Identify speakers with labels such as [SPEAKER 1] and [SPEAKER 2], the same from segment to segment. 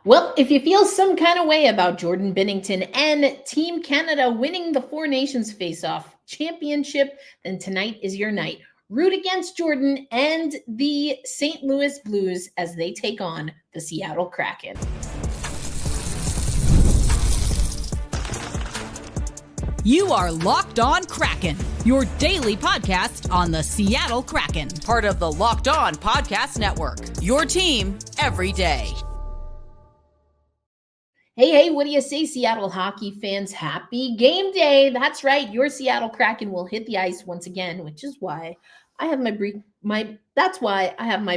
[SPEAKER 1] Well, if you feel some kind of way about Jordan Binnington and Team Canada winning the Four Nations Face-Off Championship, then tonight is your night. Root against Jordan and the St. Louis Blues as they take on the Seattle Kraken.
[SPEAKER 2] You are Locked On Kraken, your daily podcast on the Seattle Kraken, part of the Locked On Podcast Network, your team every day.
[SPEAKER 1] Hey, what do you say, Seattle hockey fans? Happy game day. That's right. Your Seattle Kraken will hit the ice once again, which is why I have my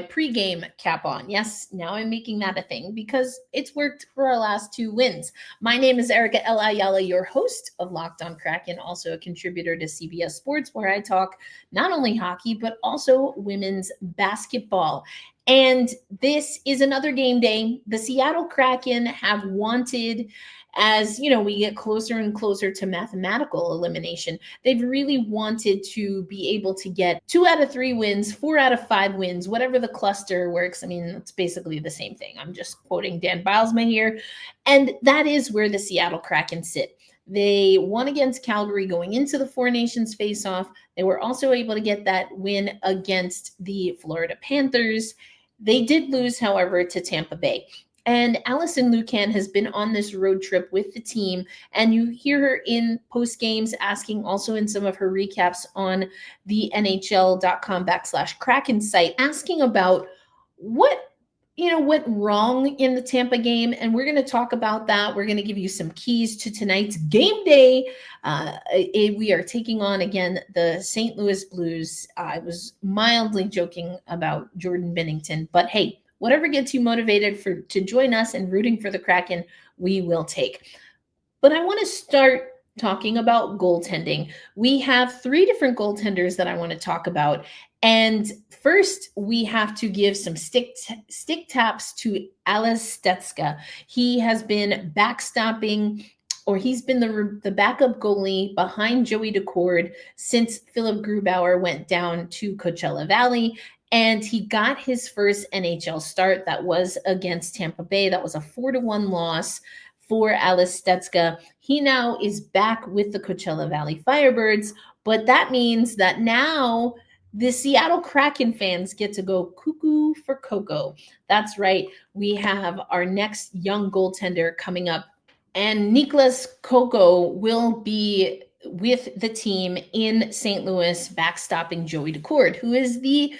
[SPEAKER 1] pregame cap on. Yes, now I'm making that a thing because it's worked for our last two wins. My name is Erica L. Ayala, your host of Locked On Kraken, also a contributor to CBS Sports, where I talk not only hockey, but also women's basketball. And this is another game day. The Seattle Kraken have wanted, as you know, we get closer and closer to mathematical elimination, they've really wanted to be able to get 2 out of 3 wins, 4 out of 5 wins, whatever the cluster works. I mean, it's basically the same thing. I'm just quoting Dan Bilesma here. And that is where the Seattle Kraken sit. They won against Calgary going into the Four Nations face-off. They were also able to get that win against the Florida Panthers. They did lose, however, to Tampa Bay. And Allison Lucan has been on this road trip with the team, and you hear her in post games asking, also in some of her recaps on the NHL.com/Kraken site, asking about what went wrong in the Tampa game. And we're going to talk about that. We're going to give you some keys to tonight's game day. We are taking on, again, the St. Louis Blues. I was mildly joking about Jordan Binnington, but hey, whatever gets you motivated to join us and rooting for the Kraken, we will take. But I want to start talking about goaltending. We have 3 different goaltenders that I want to talk about. And first, we have to give some stick taps to Ales Steska. He has been backstopping, or he's been the backup goalie behind Joey Daccord since Philip Grubauer went down to Coachella Valley. And he got his first NHL start. That was against Tampa Bay. That was a 4-1 loss for Ales Steska. He now is back with the Coachella Valley Firebirds, but that means that now the Seattle Kraken fans get to go cuckoo for Coco. That's right. We have our next young goaltender coming up, and Nicholas Coco will be with the team in St. Louis, backstopping Joey Daccord, who is the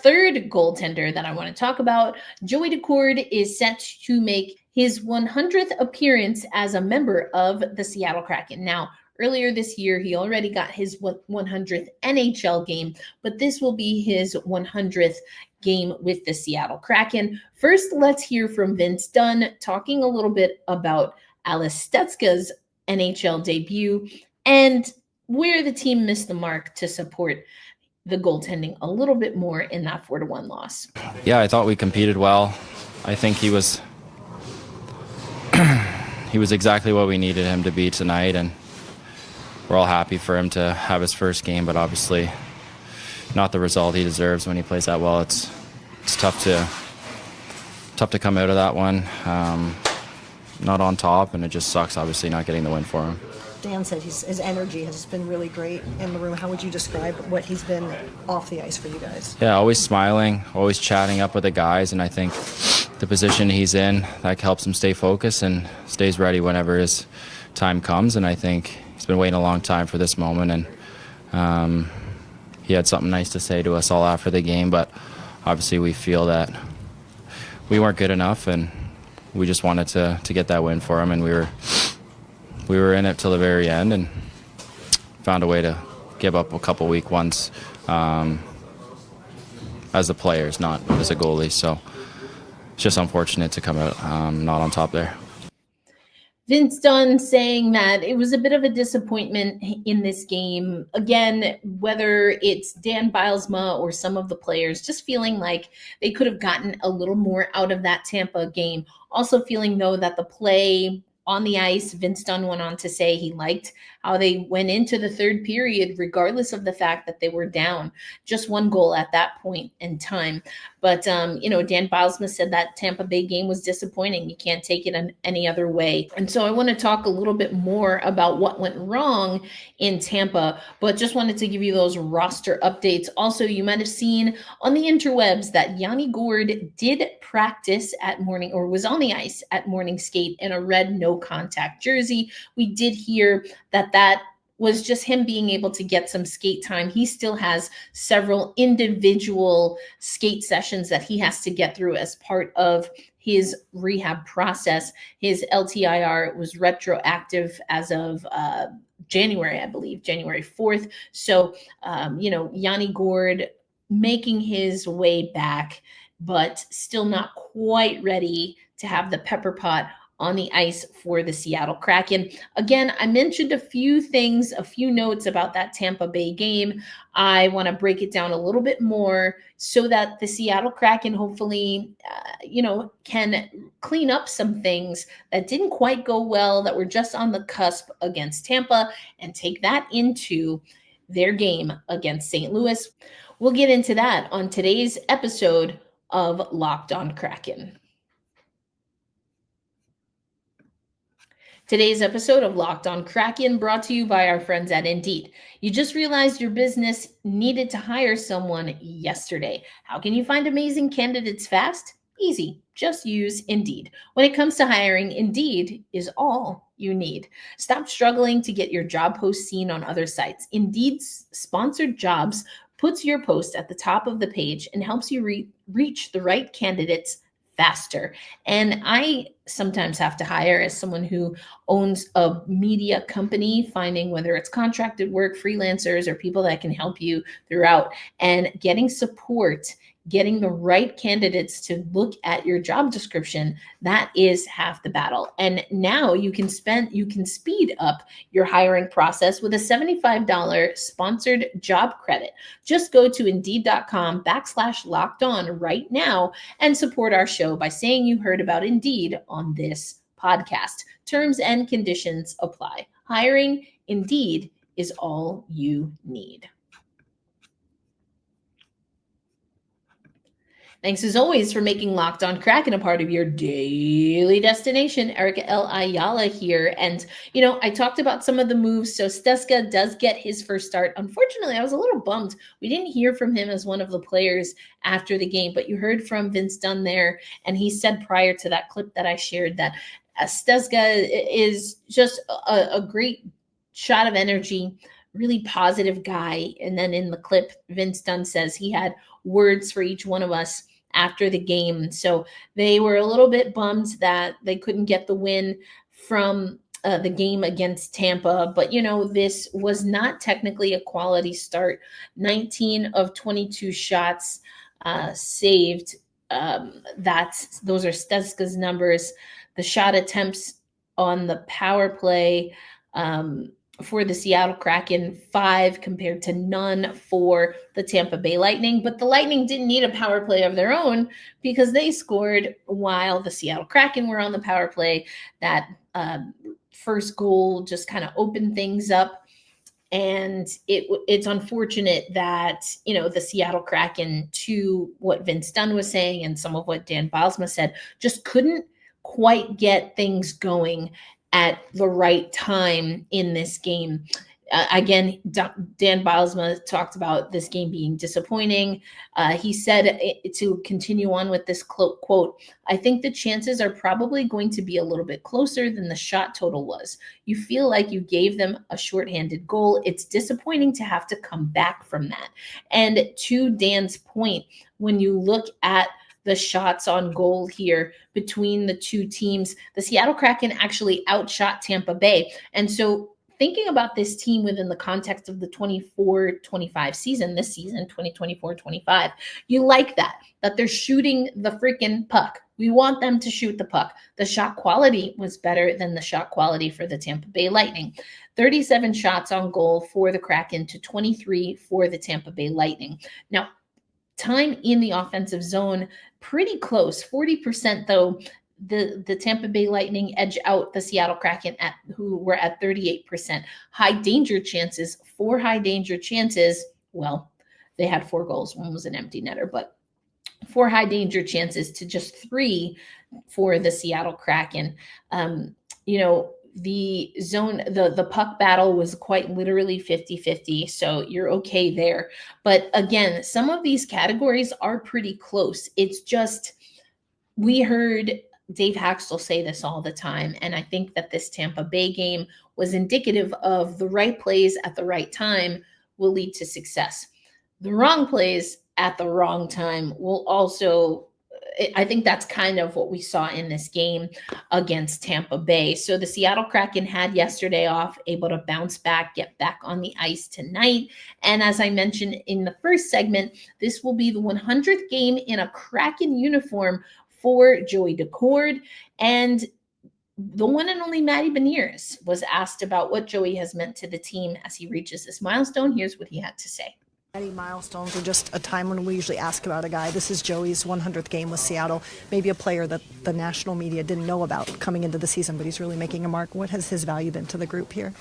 [SPEAKER 1] third goaltender that I want to talk about. Joey Daccord is set to make his 100th appearance as a member of the Seattle Kraken. Now, earlier this year, he already got his 100th NHL game, but this will be his 100th game with the Seattle Kraken. First, let's hear from Vince Dunn talking a little bit about Ales Steska's NHL debut and where the team missed the mark to support the goaltending a little bit more in that 4-1 loss.
[SPEAKER 3] Yeah, I thought we competed well. I think he was exactly what we needed him to be tonight, and we're all happy for him to have his first game, but obviously not the result he deserves when he plays that well. It's tough to come out of that one not on top, and it just sucks, obviously, not getting the win for him.
[SPEAKER 4] Dan said his energy has been really great in the room. How would you describe what he's been off the ice for you guys?
[SPEAKER 3] Yeah, always smiling, always chatting up with the guys, and I think the position he's in, that helps him stay focused and stays ready whenever his time comes, and I think he's been waiting a long time for this moment, and he had something nice to say to us all after the game, but obviously we feel that we weren't good enough, and we just wanted to get that win for him, and we were in it till the very end and found a way to give up a couple weak ones as the players, not as a goalie. So it's just unfortunate to come out not on top there.
[SPEAKER 1] Vince Dunn saying that it was a bit of a disappointment in this game. Again, whether it's Dan Bilesma or some of the players, just feeling like they could have gotten a little more out of that Tampa game. Also feeling, though, that the play on the ice. Vince Dunn went on to say he liked how they went into the third period, regardless of the fact that they were down just one goal at that point in time. But, Dan Bylsma said that Tampa Bay game was disappointing. You can't take it in any other way. And so I want to talk a little bit more about what went wrong in Tampa, but just wanted to give you those roster updates. Also, you might have seen on the interwebs that Yanni Gourde did practice at morning, or was on the ice at morning skate in a red no contact jersey. We did hear that was just him being able to get some skate time. He still has several individual skate sessions that he has to get through as part of his rehab process. His LTIR was retroactive as of January, I believe, January 4th. So, Yanni Gourde making his way back, but still not quite ready to have the pepper pot on the ice for the Seattle Kraken. Again, I mentioned a few things, a few notes about that Tampa Bay game. I want to break it down a little bit more so that the Seattle Kraken hopefully, can clean up some things that didn't quite go well, that were just on the cusp against Tampa, and take that into their game against St. Louis. We'll get into that on today's episode of Locked On Kraken. Today's episode of Locked On Kraken brought to you by our friends at Indeed. You just realized your business needed to hire someone yesterday. How can you find amazing candidates fast? Easy. Just use Indeed. When it comes to hiring, Indeed is all you need. Stop struggling to get your job post seen on other sites. Indeed's sponsored jobs puts your post at the top of the page and helps you reach the right candidates faster. And I sometimes have to hire, as someone who owns a media company, finding whether it's contracted work, freelancers, or people that can help you throughout, and getting support, getting the right candidates to look at your job description, that is half the battle. And now you can speed up your hiring process with a $75 sponsored job credit. Just go to Indeed.com/lockedon right now and support our show by saying you heard about Indeed on this podcast. Terms and conditions apply. Hiring Indeed is all you need. Thanks as always for making Locked On Kraken a part of your daily destination. Erica L. Ayala here. And, I talked about some of the moves. So Steska does get his first start. Unfortunately, I was a little bummed. We didn't hear from him as one of the players after the game, but you heard from Vince Dunn there. And he said prior to that clip that I shared that Steska is just a great shot of energy, really positive guy. And then in the clip, Vince Dunn says he had words for each one of us after the game. So they were a little bit bummed that they couldn't get the win from the game against Tampa. But, this was not technically a quality start. 19 of 22 shots saved. Those are Steska's numbers. The shot attempts on the power play for the Seattle Kraken, 5 compared to none for the Tampa Bay Lightning. But the Lightning didn't need a power play of their own because they scored while the Seattle Kraken were on the power play. That first goal just kind of opened things up. And it's unfortunate that, the Seattle Kraken, to what Vince Dunn was saying and some of what Dan Bylsma said, just couldn't quite get things going at the right time in this game. Again, Dan Bylsma talked about this game being disappointing. He said, to continue on with this quote, "I think the chances are probably going to be a little bit closer than the shot total was. You feel like you gave them a shorthanded goal. It's disappointing to have to come back from that." And to Dan's point, when you look at the shots on goal here between the two teams, the Seattle Kraken actually outshot Tampa Bay. And so thinking about this team within the context of the 24-25 season, this season, 2024-25, you like that they're shooting the freaking puck. We want them to shoot the puck. The shot quality was better than the shot quality for the Tampa Bay Lightning. 37 shots on goal for the Kraken to 23 for the Tampa Bay Lightning. Now, time in the offensive zone, pretty close, 40% though. the Tampa Bay Lightning edge out the Seattle Kraken who were at 38%. High danger chances, 4 high danger chances. Well, they had 4 goals. One was an empty netter, but 4 high danger chances to just 3 for the Seattle Kraken. The zone, the puck battle was quite literally 50-50. So you're okay there. But again, some of these categories are pretty close. It's just, we heard Dave Haxtell say this all the time. And I think that this Tampa Bay game was indicative of the right plays at the right time will lead to success. The wrong plays at the wrong time will also, I think that's kind of what we saw in this game against Tampa Bay. So the Seattle Kraken had yesterday off, able to bounce back, get back on the ice tonight. And as I mentioned in the first segment, this will be the 100th game in a Kraken uniform for Joey Daccord. And the one and only Matty Beniers was asked about what Joey has meant to the team as he reaches this milestone. Here's what he had to say.
[SPEAKER 4] Any milestones are just a time when we usually ask about a guy. This is Joey's 100th game with Seattle, maybe a player that the national media didn't know about coming into the season, but he's really making a mark. What has his value been to the group here?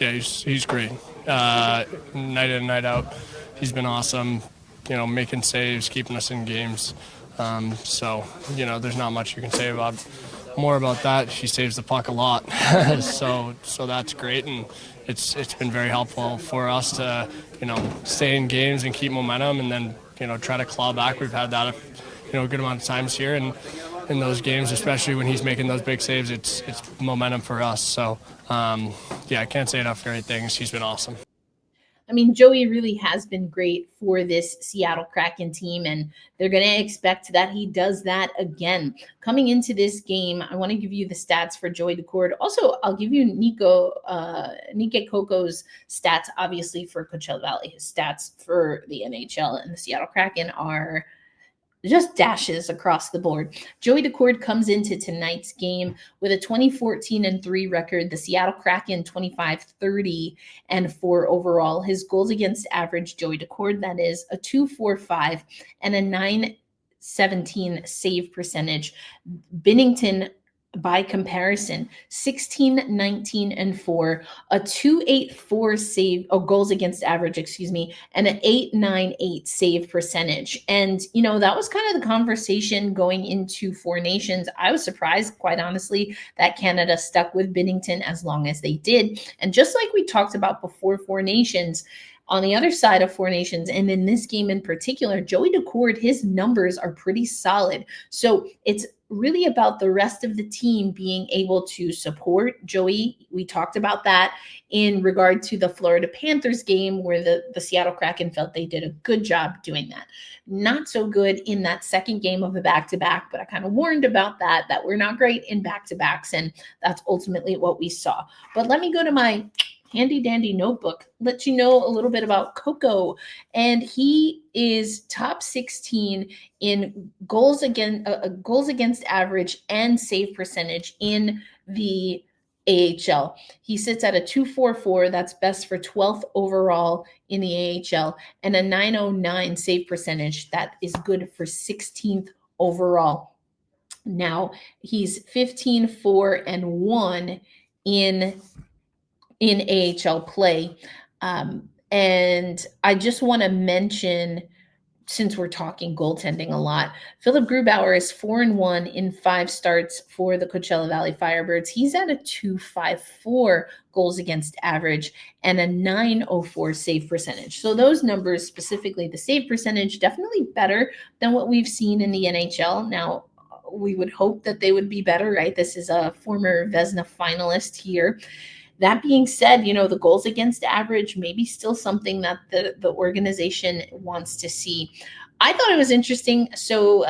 [SPEAKER 5] Yeah, he's great. Night in and night out, he's been awesome, making saves, keeping us in games. So, there's not much you can say more about that. He saves the puck a lot, so that's great, and it's been very helpful for us to stay in games and keep momentum, and then try to claw back. We've had that a good amount of times here, and in those games, especially when he's making those big saves, it's momentum for us. So I can't say enough great things. He's been awesome.
[SPEAKER 1] I mean, Joey really has been great for this Seattle Kraken team, and they're going to expect that he does that again. Coming into this game, I want to give you the stats for Joey Daccord. Also, I'll give you Nike Coco's stats, obviously, for Coachella Valley. His stats for the NHL and the Seattle Kraken are just dashes across the board. Joey Daccord comes into tonight's game with a 20-14-3 record. The Seattle Kraken 25-30-4 overall. His goals against average, Joey Daccord, that is a 2.45 and a 9.17 save percentage. Binnington, by comparison, 16-19-4, a 2.84 save, goals against average, and an 8.98 save percentage. And, that was kind of the conversation going into Four Nations. I was surprised, quite honestly, that Canada stuck with Binnington as long as they did. And just like we talked about before Four Nations, on the other side of Four Nations, and in this game in particular, Joey Daccord, his numbers are pretty solid. So it's really about the rest of the team being able to support Joey. We talked about that in regard to the Florida Panthers game where the Seattle Kraken felt they did a good job doing that. Not so good in that second game of the back-to-back, but I kind of warned about that we're not great in back-to-backs, and that's ultimately what we saw. But let me go to my handy dandy notebook, let you know a little bit about Coco. And he is top 16 in goals against average and save percentage in the AHL. He sits at a 2.44. That's best for 12th overall in the AHL, and a 9.09 save percentage. That is good for 16th overall. Now he's 15-4-1 in AHL play. And I just want to mention, since we're talking goaltending a lot, Philip Grubauer is 4-1 in 5 starts for the Coachella Valley Firebirds. He's at a 2.54 goals against average and a 9.04 save percentage. So those numbers, specifically the save percentage, definitely better than what we've seen in the NHL. Now, we would hope that they would be better, right? This is a former Vezina finalist here. That being said, the goals against average may be still something that the organization wants to see. I thought it was interesting. So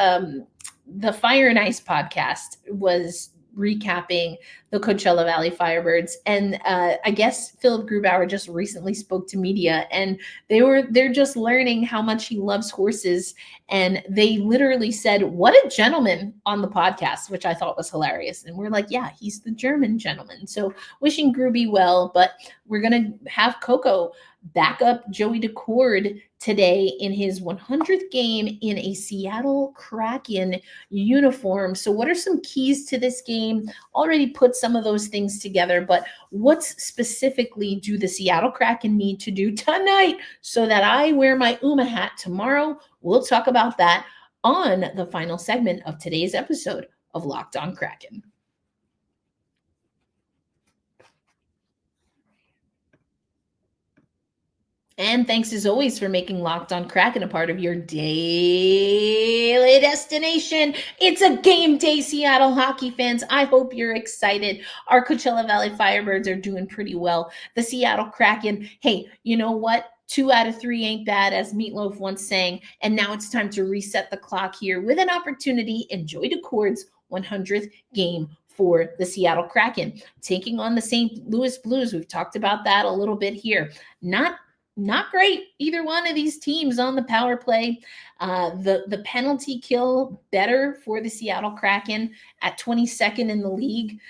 [SPEAKER 1] the Fire and Ice podcast was recapping the Coachella Valley Firebirds. And I guess Philip Grubauer just recently spoke to media, and they're just learning how much he loves horses. And they literally said, "What a gentleman," on the podcast, which I thought was hilarious. And we're like, yeah, he's the German gentleman. So wishing Gruby well, but we're going to have Coco backup Joey Daccord today in his 100th game in a Seattle Kraken uniform. So what are some keys to this game? Already put some of those things together, but what specifically do the Seattle Kraken need to do tonight so that I wear my UMA hat tomorrow? We'll talk about that on the final segment of today's episode of Locked On Kraken. And thanks as always for making Locked On Kraken a part of your daily destination. It's a game day, Seattle hockey fans. I hope you're excited. Our Coachella Valley Firebirds are doing pretty well. The Seattle Kraken, hey, you know what? 2 out of 3 ain't bad, as Meatloaf once sang. And now it's time to reset the clock here with an opportunity. Enjoy Daccord's 100th game for the Seattle Kraken, taking on the St. Louis Blues. We've talked about that a little bit here. Not great, either one of these teams on the power play. The penalty kill better for the Seattle Kraken at 22nd in the league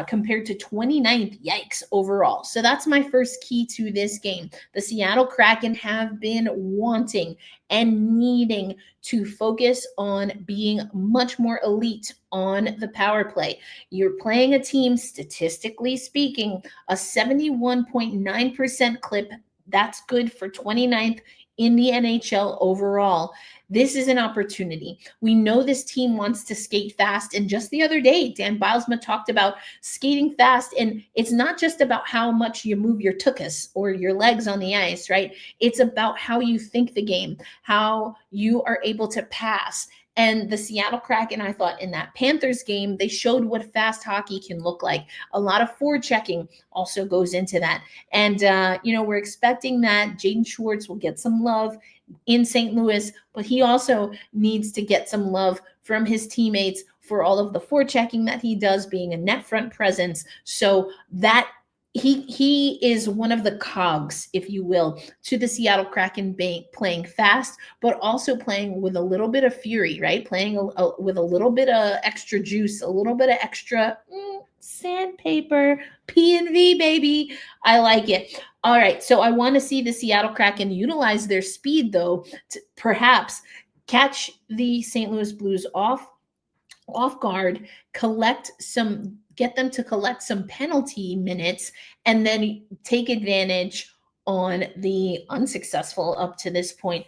[SPEAKER 1] compared to 29th. Yikes, overall. So that's my first key to this game. The Seattle Kraken have been wanting and needing to focus on being much more elite on the power play. You're playing a team, statistically speaking, a 71.9% clip. That's good for 29th in the NHL overall. This is an opportunity. We know this team wants to skate fast. And just the other day, Dan Bilesma talked about skating fast. And it's not just about how much you move your tuchus or your legs on the ice, right? It's about how you think the game, how you are able to pass. And the Seattle Kraken, I thought in that Panthers game, they showed what fast hockey can look like. A lot of forechecking also goes into that. And, we're expecting that Jaden Schwartz will get some love in St. Louis, but he also needs to get some love from his teammates for all of the forechecking that he does, being a net front presence. So that he is one of the cogs, if you will, to the Seattle Kraken playing fast, but also playing with a little bit of fury, right? Playing with a little bit of extra juice, a little bit of extra sandpaper, P&V, baby. I like it. All right, so I want to see the Seattle Kraken utilize their speed, though, to perhaps catch the St. Louis Blues off guard, get them to collect some penalty minutes, and then take advantage on the unsuccessful up to this point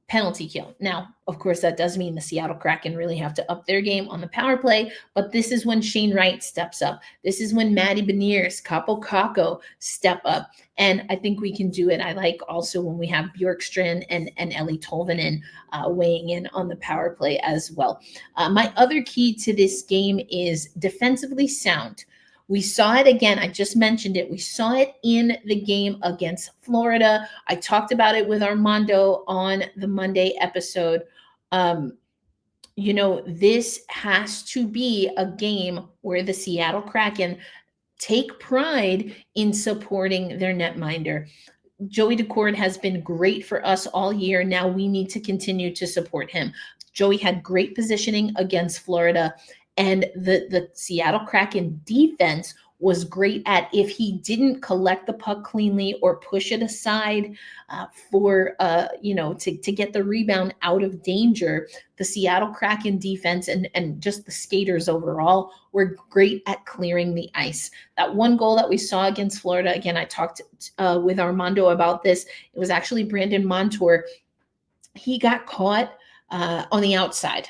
[SPEAKER 1] penalty kill. Now, of course, that does mean the Seattle Kraken really have to up their game on the power play, but this is when Shane Wright steps up. This is when Matty Beniers, Kako step up, and I think we can do it. I like also when we have Bjorkstrand and Ellie Tolvanen weighing in on the power play as well. My other key to this game is defensively sound. We saw it again. I just mentioned it. We saw it in the game against Florida. I talked about it with Armando on the Monday episode. This has to be a game where the Seattle Kraken take pride in supporting their netminder. Joey Daccord has been great for us all year. Now we need to continue to support him. Joey had great positioning against Florida. And the Seattle Kraken defense was great at, if he didn't collect the puck cleanly or push it aside to get the rebound out of danger, the Seattle Kraken defense and just the skaters overall were great at clearing the ice. That one goal that we saw against Florida, again, I talked with Armando about this. It was actually Brandon Montour. He got caught on the outside.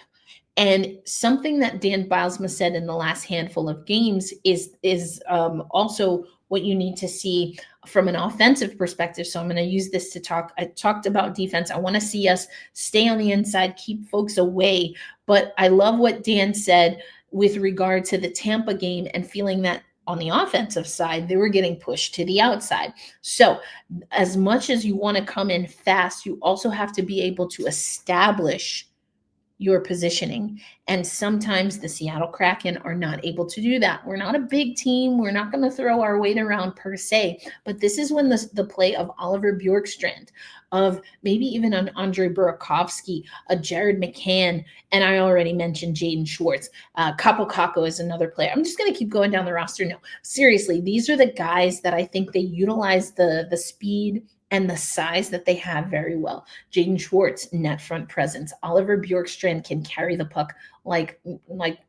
[SPEAKER 1] And something that Dan Bilesma said in the last handful of games is also what you need to see from an offensive perspective. So I'm going to use this to talk. I talked about defense. I want to see us stay on the inside, keep folks away. But I love what Dan said with regard to the Tampa game and feeling that on the offensive side, they were getting pushed to the outside. So as much as you want to come in fast, you also have to be able to establish your positioning. And sometimes the Seattle Kraken are not able to do that. We're not a big team. We're not going to throw our weight around per se, but this is when the play of Oliver Bjorkstrand, of maybe even an Andre Burakovsky, a Jared McCann, and I already mentioned Jaden Schwartz. Kako is another player. I'm just going to keep going down the roster. No, seriously, these are the guys that I think they utilize the speed and the size that they have very well. Jaden Schwartz, net front presence. Oliver Bjorkstrand can carry the puck like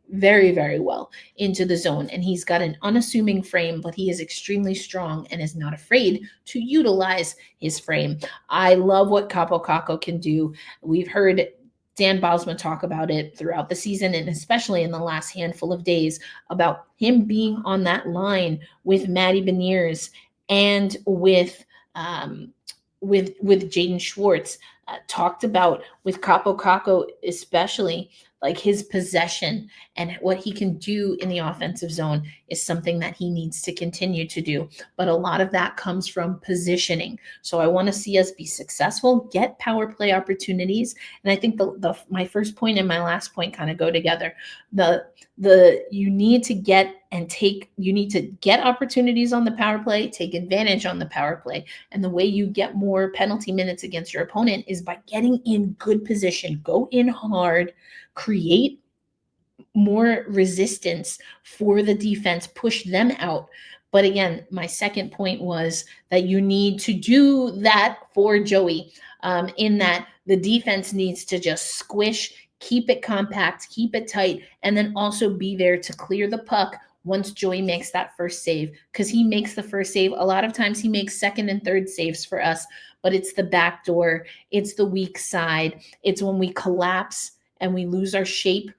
[SPEAKER 1] very, very well into the zone. And he's got an unassuming frame, but he is extremely strong and is not afraid to utilize his frame. I love what Kaapo Kakko can do. We've heard Dan Bylsma talk about it throughout the season, and especially in the last handful of days, about him being on that line with Matty Beniers and with Jaden Schwartz. Talked about with Kaapo Kakko, especially like his possession and what he can do in the offensive zone is something that he needs to continue to do. But a lot of that comes from positioning. So I want to see us be successful, get power play opportunities. And I think my first point and my last point kind of go together. You need to get opportunities on the power play, take advantage on the power play. And the way you get more penalty minutes against your opponent is by getting in good position, go in hard, create more resistance for the defense, push them out. But again, my second point was that you need to do that for Joey, in that the defense needs to just squish, keep it compact, keep it tight, and then also be there to clear the puck once Joey makes that first save, because he makes the first save. A lot of times he makes second and third saves for us, but it's the back door, it's the weak side, it's when we collapse and we lose our shape,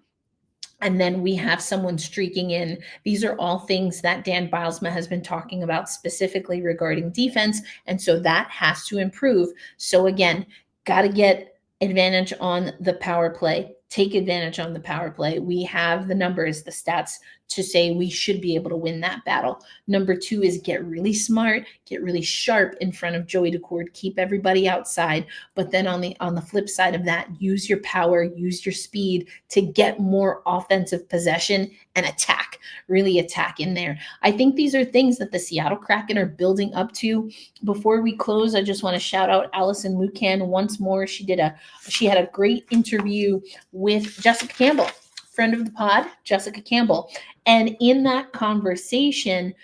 [SPEAKER 1] and then we have someone streaking in. These are all things that Dan Bylsma has been talking about specifically regarding defense, and so that has to improve. So again, got to get advantage on the power play, take advantage on the power play. We have the numbers, the stats to say we should be able to win that battle. Number 2 is get really smart, get really sharp in front of Joey Daccord, keep everybody outside. But then on the flip side of that, use your power, use your speed to get more offensive possession and attack, really attack in there. I think these are things that the Seattle Kraken are building up to. Before we close, I just want to shout out Allison Lucan once more. She had a great interview with Jessica Campbell, friend of the pod, Jessica Campbell. And in that conversation,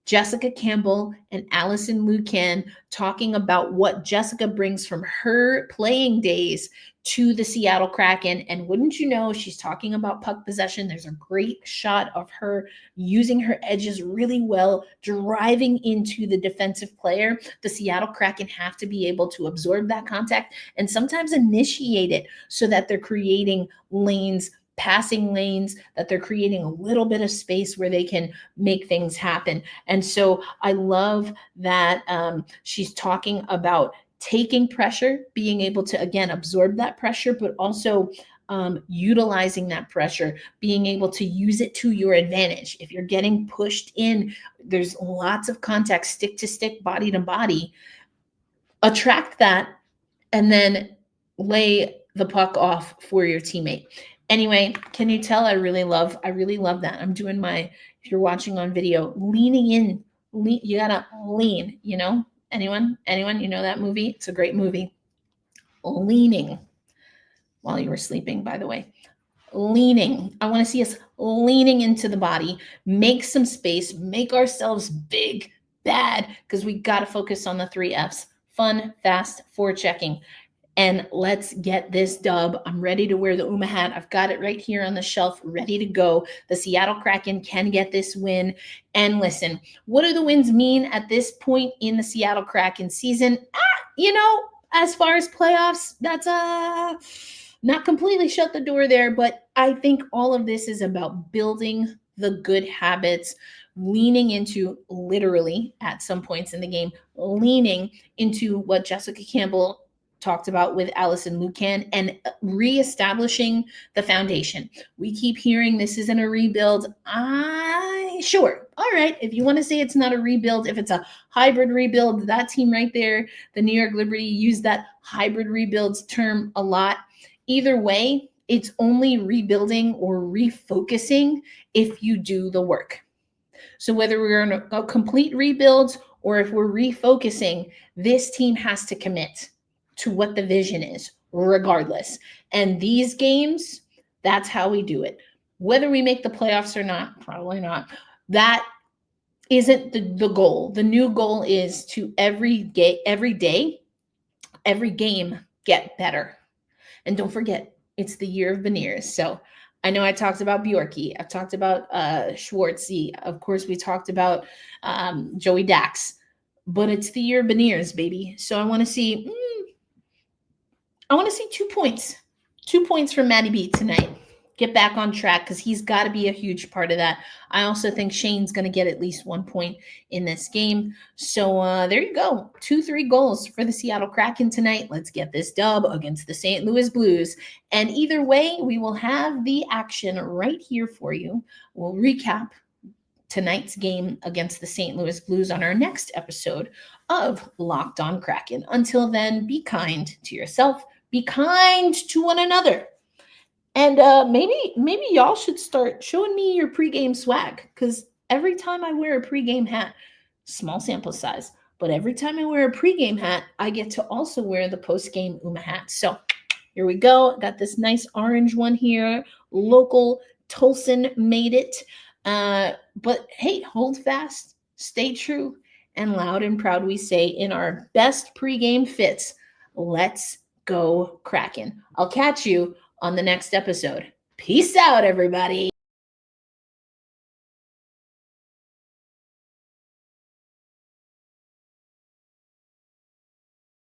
[SPEAKER 1] Jessica Campbell and Allison Lucan talking about what Jessica brings from her playing days to the Seattle Kraken. And wouldn't you know, she's talking about puck possession. There's a great shot of her using her edges really well, driving into the defensive player. The Seattle Kraken have to be able to absorb that contact and sometimes initiate it so that they're creating lanes, passing lanes, that they're creating a little bit of space where they can make things happen. And so I love that she's talking about taking pressure, being able to, again, absorb that pressure, but also utilizing that pressure, being able to use it to your advantage. If you're getting pushed in, there's lots of contact, stick to stick, body to body. Attract that and then lay the puck off for your teammate. Anyway, can you tell I really love that. I'm doing if you're watching on video, leaning in, you gotta lean, anyone, you know that movie? It's a great movie. Leaning while you were sleeping, by the way. Leaning. I want to see us leaning into the body, make some space, make ourselves big, bad, because we got to focus on the 3 Fs. Fun, fast, forechecking. And let's get this dub. I'm ready to wear the UMA hat. I've got it right here on the shelf, ready to go. The Seattle Kraken can get this win. And listen, what do the wins mean at this point in the Seattle Kraken season? As far as playoffs, that's not completely shut the door there, but I think all of this is about building the good habits, leaning into, literally at some points in the game, leaning into what Jessica Campbell talked about with Allison Lucan and reestablishing the foundation. We keep hearing this isn't a rebuild. Sure. All right. If you want to say it's not a rebuild, if it's a hybrid rebuild, that team right there, the New York Liberty, used that hybrid rebuilds term a lot. Either way, it's only rebuilding or refocusing if you do the work. So whether we're in a complete rebuild or if we're refocusing, this team has to commit to what the vision is, regardless. And these games, that's how we do it. Whether we make the playoffs or not, probably not. That isn't the goal. The new goal is to every day, every game get better. And don't forget, it's the year of Beniers. So I know I talked about Bjorky. I've talked about Schwartzy. Of course, we talked about Joey Dax. But it's the year of Beniers, baby. So I want to see 2 points. 2 points from Matty B tonight. Get back on track because he's got to be a huge part of that. I also think Shane's going to get at least 1 point in this game. So there you go. 2-3 goals for the Seattle Kraken tonight. Let's get this dub against the St. Louis Blues. And either way, we will have the action right here for you. We'll recap tonight's game against the St. Louis Blues on our next episode of Locked On Kraken. Until then, be kind to yourself. Be kind to one another. And maybe y'all should start showing me your pregame swag, because every time I wear a pregame hat, small sample size, but every time I wear a pregame hat, I get to also wear the postgame UMA hat. So here we go. Got this nice orange one here. Local Tolson made it. But hey, hold fast, stay true, and loud and proud we say in our best pregame fits, let's go Kraken. I'll catch you on the next episode. Peace out, everybody.